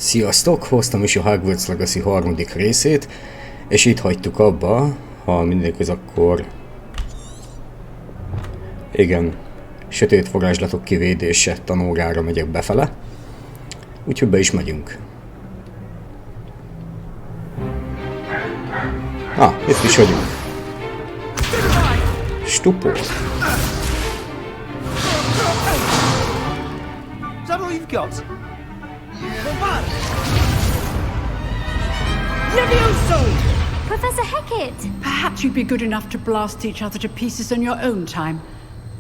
Sziasztok! Hoztam is a Hogwarts Legacy harmadik részét, és itt hagytuk abba, ha mindig ez akkor... Igen, Sötét varázslatok kivédése tanórára megyek befele, úgyhogy be is megyünk. Itt is vagyunk. Stupor. Is that all you've got? Levioso! Professor Hackett! Perhaps you'd be good enough to blast each other to pieces on your own time.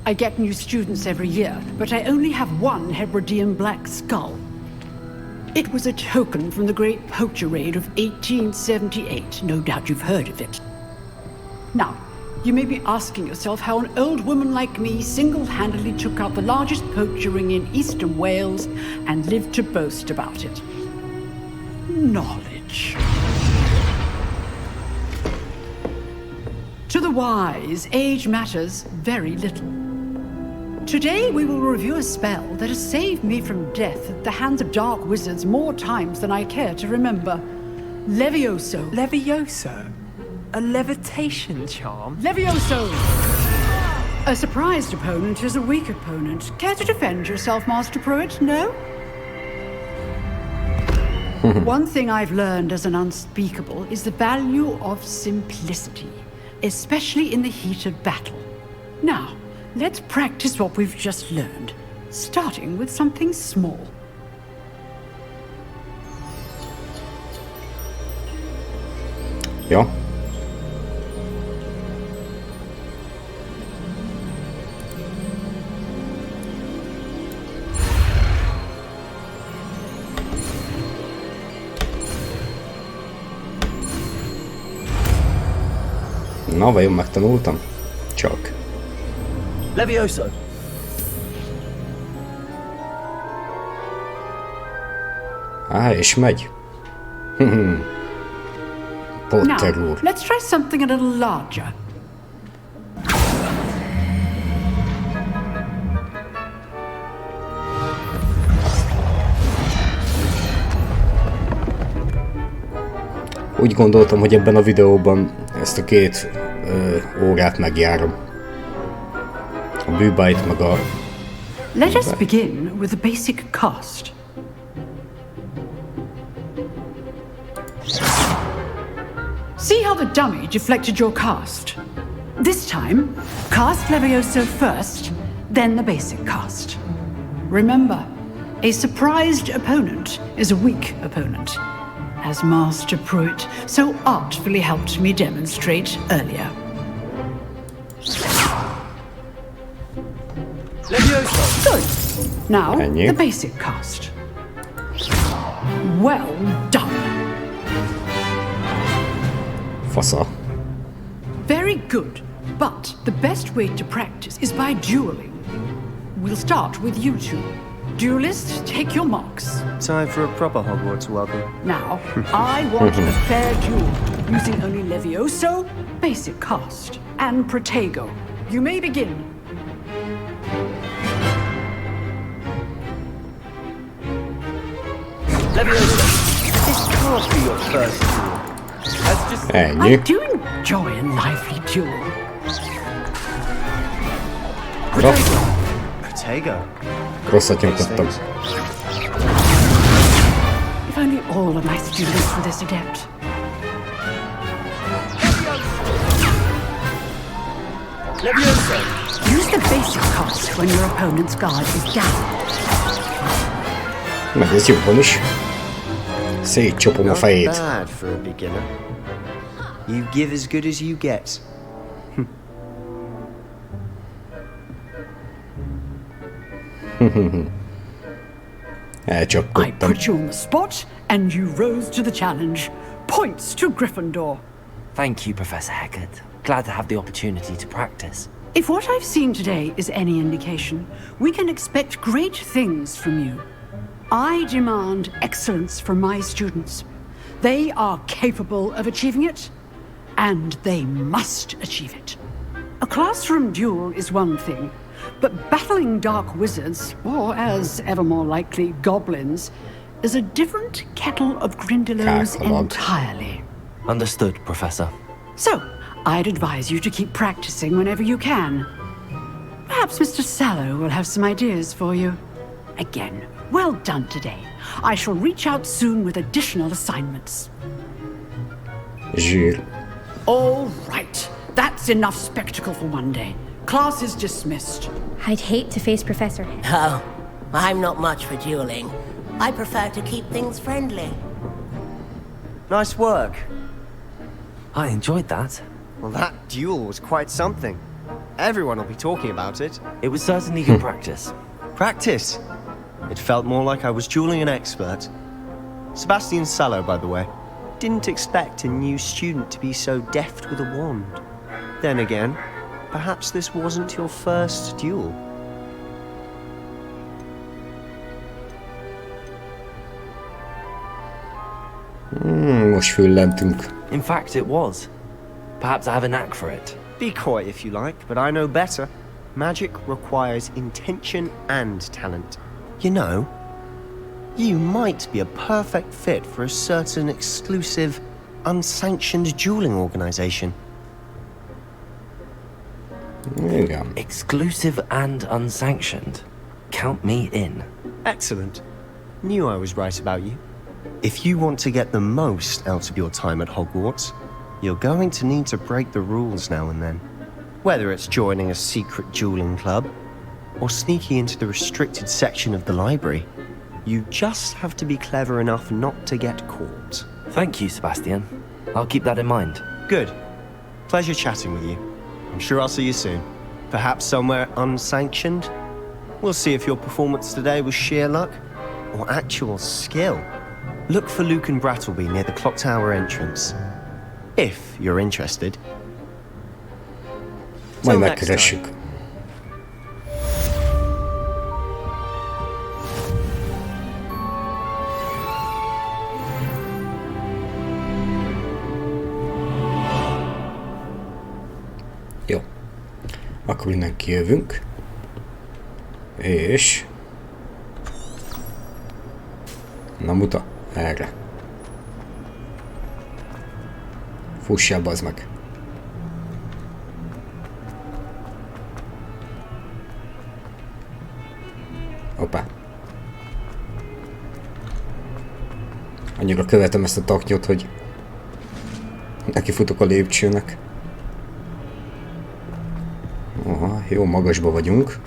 I get new students every year, but I only have one Hebridean black skull. It was a token from the Great Poacher Raid of 1878. No doubt you've heard of it. Now, you may be asking yourself how an old woman like me single-handedly took out the largest poacher ring in eastern Wales and lived to boast about it. Knowledge. To the wise, age matters very little. Today we will review a spell that has saved me from death at the hands of dark wizards more times than I care to remember. Levioso. Levioso? A levitation charm? Levioso! A surprised opponent is a weak opponent. Care to defend yourself, Master Pruitt? No? One thing I've learned as an unspeakable is the value of simplicity, especially in the heat of battle. Now, let's practice what we've just learned, starting with something small. Ja. Na, vajon megtanultam? Csak. Levioso! És megy. Potter úr. Now, let's try something a little larger. Úgy gondoltam, hogy ebben a videóban ezt a két órát megjárom. A Bűbájt meg a... Let us begin with the basic cast. See how the dummy deflected your cast? This time, cast Levioso first, then the basic cast. Remember, a surprised opponent is a weak opponent, as Master Pruitt so artfully helped me demonstrate earlier. Levioso! Good. Now, the basic cast. Well done. Fasza. Very good, but the best way to practice is by dueling. We'll start with you two. Duelists, take your marks. Time for a proper Hogwarts welcome. Now, I want a fair duel, using only Levioso, basic cast, and Protego. You may begin. Levioso! This can't be your first duel. That's just... I do enjoy a lively duel. Protego. Rosszat nyomkodtam. If only all of my students were this adept. Levioso! Use the basic cast when your opponent's guard is down. Meg ez jobban is. Szétcsapom a fejét. Not bad for a beginner. You give as good as you get. I put you on the spot, and you rose to the challenge. Points to Gryffindor. Thank you, Professor Hackett. Glad to have the opportunity to practice. If what I've seen today is any indication, we can expect great things from you. I demand excellence from my students. They are capable of achieving it, and they must achieve it. A classroom duel is one thing, but battling dark wizards, or as ever more likely, goblins, is a different kettle of Grindylows Kakalog. entirely. Understood, Professor. So, I'd advise you to keep practicing whenever you can. Perhaps Mr. Sallow will have some ideas for you. Again, well done today. I shall reach out soon with additional assignments. Zsír. All right, that's enough spectacle for one day. Class is dismissed. I'd hate to face Professor Heck. Oh, I'm not much for dueling. I prefer to keep things friendly. Nice work. I enjoyed that. Well, that duel was quite something. Everyone will be talking about it. It was certainly good practice. Practice. It felt more like I was dueling an expert. Sebastian Sallow, by the way. Didn't expect a new student to be so deft with a wand. Then again, perhaps this wasn't your first duel. Most füllentünk. In fact, it was. Perhaps I have a knack for it. Be coy if you like, but I know better. Magic requires intention and talent. You know, you might be a perfect fit for a certain exclusive, unsanctioned dueling organization. Igen. Exclusive and unsanctioned. Count me in. Excellent. Knew I was right about you. If you want to get the most out of your time at Hogwarts, you're going to need to break the rules now and then. Whether it's joining a secret dueling club, or sneaking into the restricted section of the library, you just have to be clever enough not to get caught. Thank you, Sebastian. I'll keep that in mind. Good. Pleasure chatting with you. I'm sure I'll see you soon. Perhaps somewhere unsanctioned? We'll see if your performance today was sheer luck or actual skill. Look for Luke and Brattleby near the clock tower entrance. If you're interested. Majd Till next megkeressük. time. Jó. Akkor innen kijövünk. És... Na muta, erre. Fussál, bazd meg. Hoppá. Annyira követem ezt a taknyot, hogy neki futok a lépcsőnek. Aha, jó magasba vagyunk.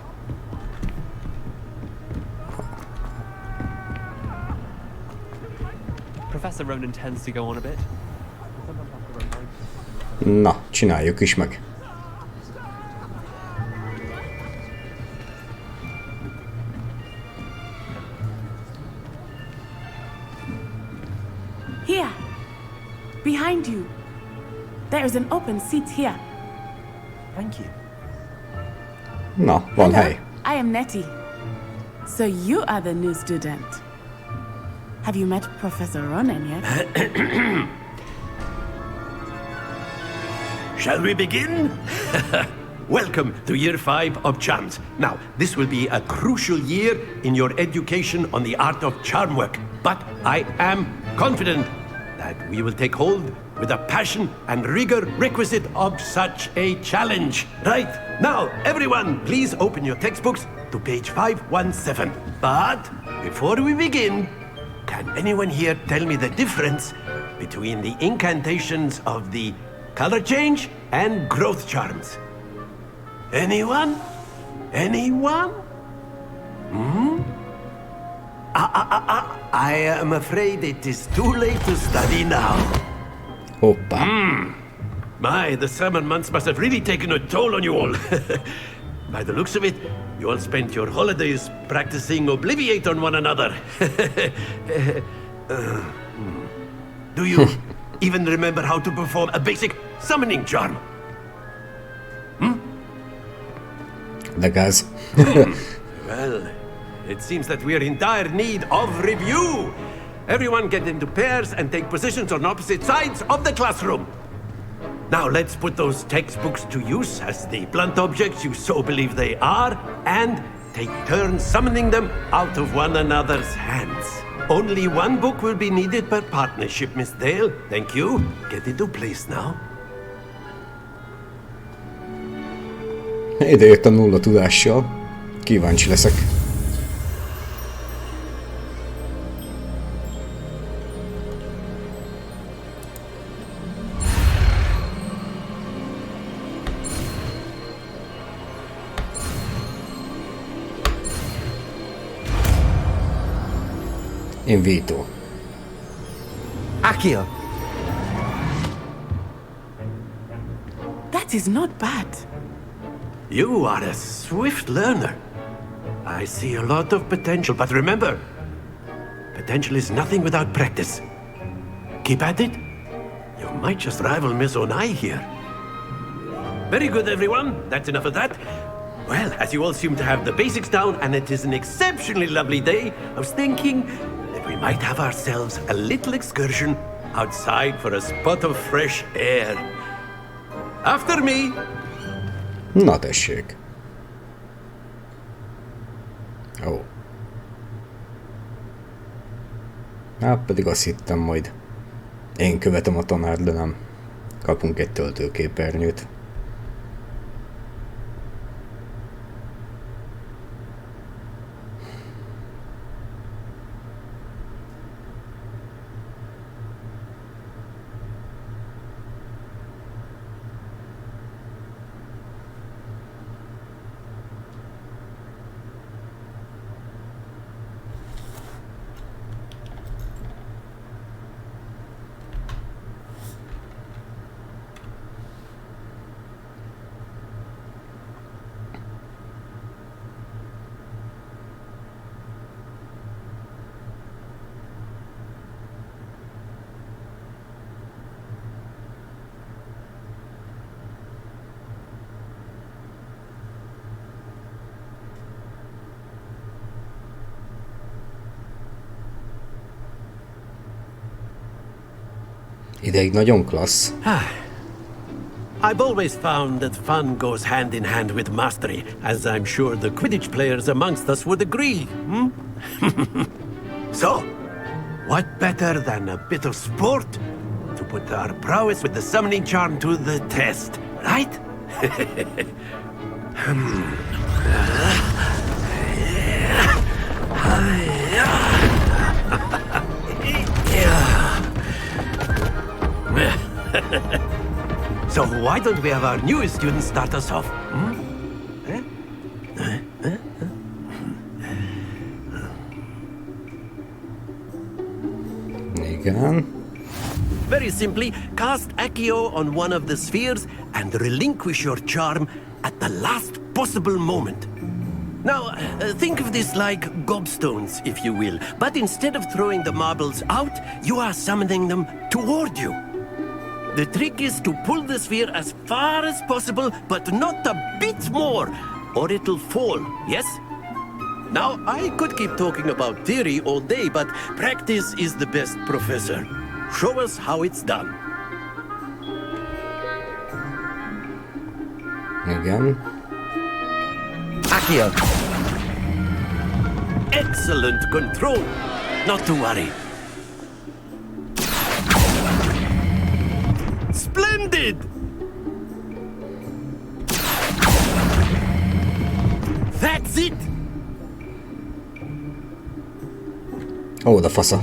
Professor Ronan tends to go on a bit. Na, csináljuk is meg. Here, behind you. There is an open seat here. Thank you. Na, van Hello, hely. I am Nettie. So you are the new student. Have you met Professor Ronan yet? Shall we begin? Welcome to Year 5 of Charms. Now, this will be a crucial year in your education on the art of charm work. But I am confident that we will take hold with the passion and rigor requisite of such a challenge. Right, now, everyone, please open your textbooks to page 517. But before we begin, can anyone here tell me the difference between the incantations of the color change and growth charms? Anyone? Anyone? I am afraid it is too late to study now. Hoppá. My, the summer months must have really taken a toll on you all. By the looks of it, you all spent your holidays practicing Obliviate on one another. Do you even remember how to perform a basic summoning charm? De gáz. Well, it seems that we are in dire need of review. Everyone get into pairs and take positions on opposite sides of the classroom. Now let's put those textbooks to use as the blunt objects you so believe they are, and take turns summoning them out of one another's hands. Only one book will be needed per partnership, Miss Dale. Thank you. Get into place now. Ide jött a nulla tudással. Kíváncsi leszek. Invito. Accio! That is not bad. You are a swift learner. I see a lot of potential, but remember, potential is nothing without practice. Keep at it. You might just rival Miss Onai here. Very good, everyone. That's enough of that. Well, as you all seem to have the basics down, and it is an exceptionally lovely day, I was thinking that we might have ourselves a little excursion outside for a spot of fresh air. After me! Na tessék. Ó. Hát pedig azt hittem majd. Én követem a tanárt, de nem. Kapunk egy töltőképernyőt. Ideig nagyon klassz. I've always found that fun goes hand in hand with mastery, as I'm sure the Quidditch players amongst us would agree. So, what better than a bit of sport to put our prowess with the summoning charm to the test, right? So why don't we have our newest student start us off? Igen. Very simply, cast Accio on one of the spheres and relinquish your charm at the last possible moment. Now, think of this like gobstones, if you will, but instead of throwing the marbles out, you are summoning them toward you. The trick is to pull the sphere as far as possible, but not a bit more, or it'll fall, yes? Now, I could keep talking about theory all day, but practice is the best professor. Show us how it's done. Igen. Accio! Excellent control. Not to worry. Splendid! That's it! Ó, de fasza.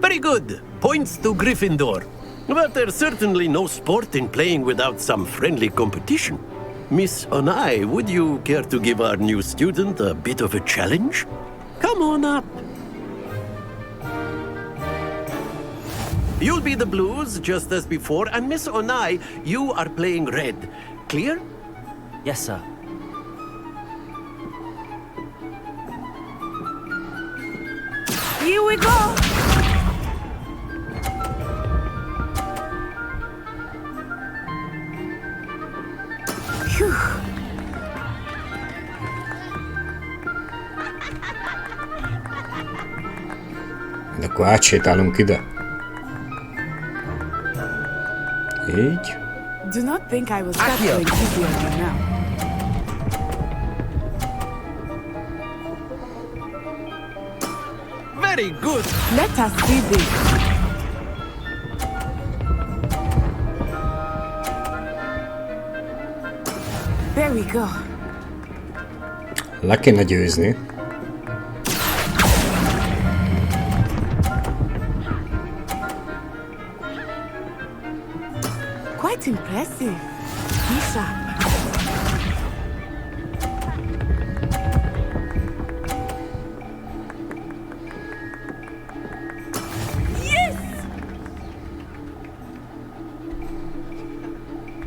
Very good. Points to Gryffindor. But there's certainly no sport in playing without some friendly competition. Miss Onai, would you care to give our new student a bit of a challenge? Come on up. You'll be the blues, just as before, and Miss Onai, you are playing red. Clear? Yes, sir. Here we go! Phew. De akkor átsétálunk ide. Így. Do not think I will start going easy on you now. Very good. Let us see this. There we go. Le kéne győzni. Quite impressive. Be sharp.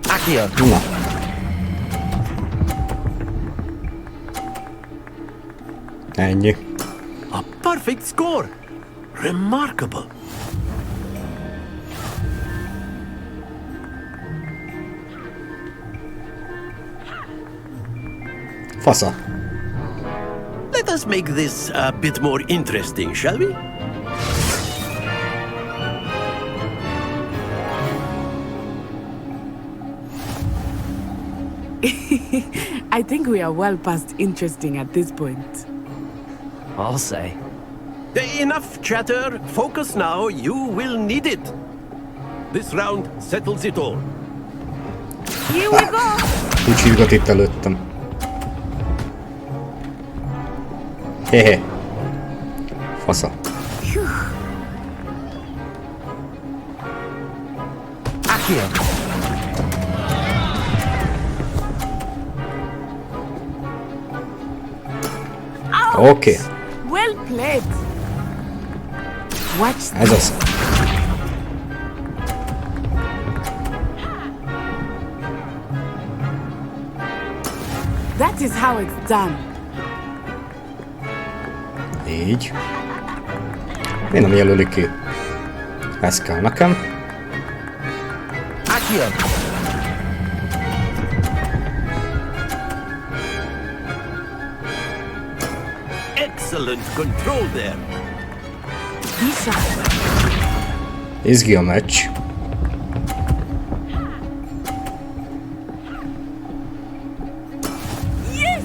Accio. Na. Ennyi. A perfect score. Remarkable. Fasza. Let us make this a bit more interesting, shall we? I think we are well past interesting at this point. I'll say. Enough chatter. Focus now. You will need it. This round settles it all. Here we go! Úgy hívgat itt előttem. Hehe. Fasza. Accio. Oké. Well played. Watch Ez az. That is how it's done. Így. Én nem jelölik ki. Ez kell nekem. Accio. Excellent control there. Be sharp. Izgi a meccs. Yes!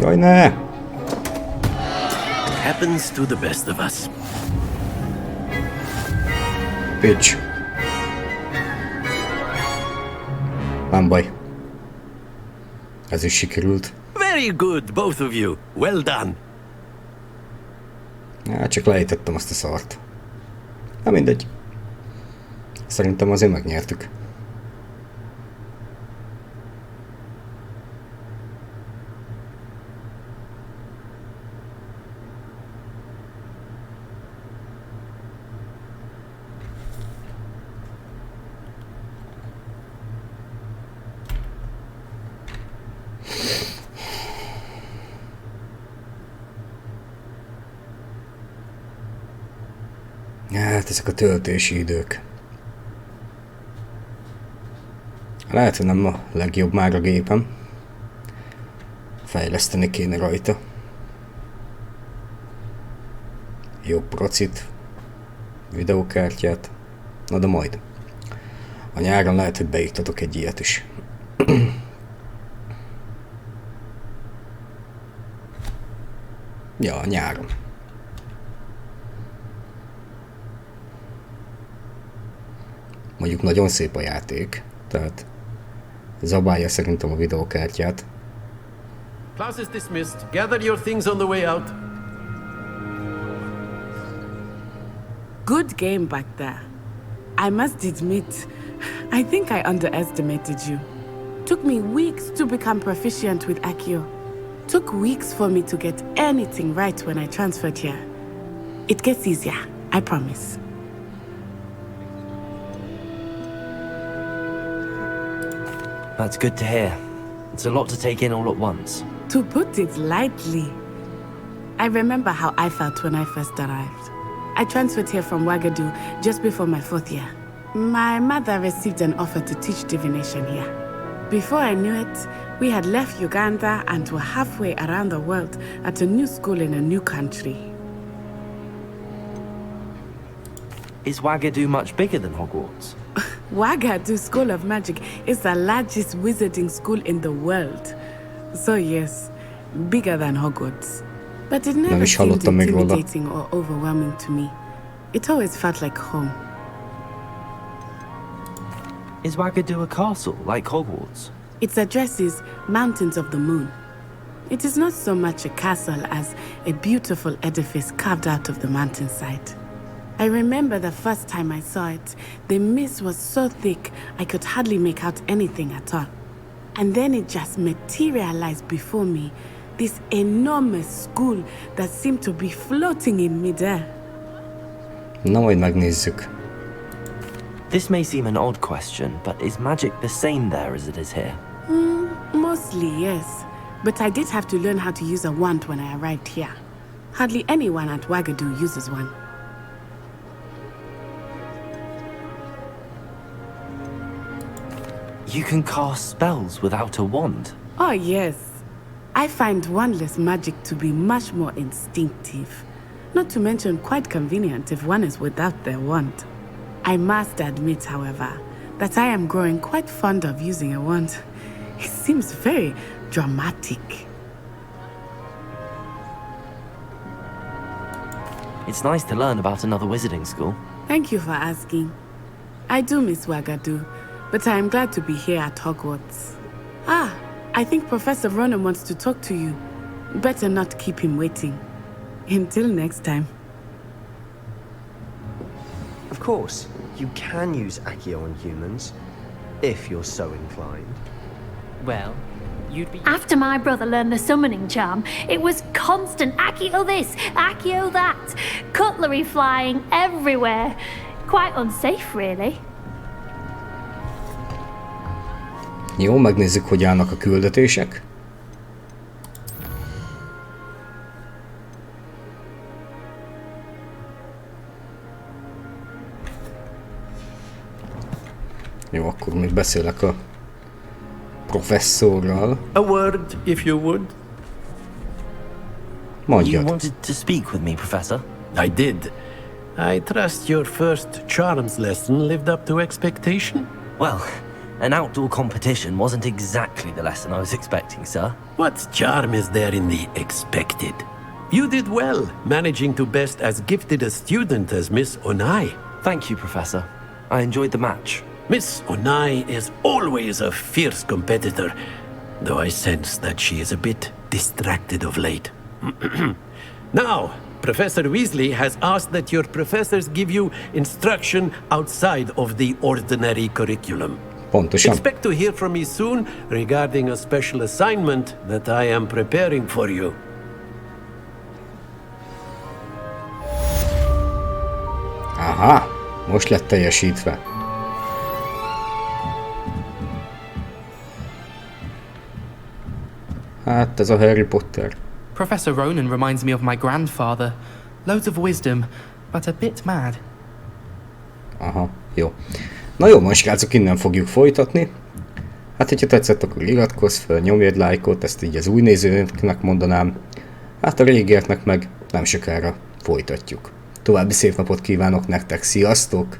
Jaj, ne! Happens to the best of us. Pitch. Nem baj. Ez is sikerült. Very good, both of you. Well done. Hát csak lejtettem azt a szart. Na mindegy. Szerintem azért megnyertük. Hát ezek a töltési idők. Lehet, hogy nem a legjobb már a gépem. Fejleszteni kéne rajta. Jobb procit. Videókártyát. Na de majd. A nyáron lehet, hogy beiktatok egy ilyet is. Ja, a nyáron. Mondjuk nagyon szép a játék, tehát zabálja szerintem a videókártyát. Class is dismissed. Gather your things on the way out. Good game back there. I must admit, I think I underestimated you. Took me weeks to become proficient with Accio. Took weeks for me to get anything right when I transferred here. It gets easier, I promise. That's good to hear. It's a lot to take in all at once. To put it lightly, I remember how I felt when I first arrived. I transferred here from Ouagadougou just before my 4th year. My mother received an offer to teach divination here. Before I knew it, we had left Uganda and were halfway around the world at a new school in a new country. Is Ouagadougou much bigger than Hogwarts? Wagadu School of Magic is the largest wizarding school in the world. So yes, bigger than Hogwarts. But it never seemed intimidating or overwhelming to me. It always felt like home. Is Wagadu a castle, like Hogwarts? Its address is Mountains of the Moon. It is not so much a castle as a beautiful edifice carved out of the mountainside. I remember the first time I saw it, the mist was so thick I could hardly make out anything at all. And then it just materialized before me, this enormous school that seemed to be floating in midair. Na, majd megnézzük. This may seem an odd question, but is magic the same there as it is here? Mostly, yes. But I did have to learn how to use a wand when I arrived here. Hardly anyone at Wagadu uses one. You can cast spells without a wand? Oh, yes. I find wandless magic to be much more instinctive. Not to mention quite convenient if one is without their wand. I must admit, however, that I am growing quite fond of using a wand. It seems very dramatic. It's nice to learn about another wizarding school. Thank you for asking. I do miss Wagadu, but I am glad to be here at Hogwarts. Ah, I think Professor Ronan wants to talk to you. Better not keep him waiting. Until next time. Of course, you can use Accio on humans, if you're so inclined. Well, you'd be... After my brother learned the summoning charm, it was constant Accio this, Accio that. Cutlery flying everywhere. Quite unsafe, really. Jó, megnézzük, hogy állnak a küldetések. Jó, akkor még beszélek a professzorral. A word, if you would. Mondjad. You wanted to speak with me, Professor? I did. I trust your first charms lesson lived up to expectation? Well, an outdoor competition wasn't exactly the lesson I was expecting, sir. What charm is there in the expected? You did well, managing to best as gifted a student as Miss Onai. Thank you, Professor. I enjoyed the match. Miss Onai is always a fierce competitor, though I sense that she is a bit distracted of late. Now, Professor Weasley has asked that your professors give you instruction outside of the ordinary curriculum. Pontosan. Expect to hear from me soon regarding a special assignment that I am preparing for you. Aha, most lett teljesítve. Hát ez a Harry Potter. Professor Ronan reminds me of my grandfather. Loads of wisdom, but a bit mad. Aha, jó. Na jó, most srácok, innen fogjuk folytatni. Hát, hogyha tetszett, akkor iratkozz fel, nyomj egy lájkot, ezt így az új nézőknek mondanám. Hát a régieknek meg nem sokára folytatjuk. További szép napot kívánok nektek, sziasztok!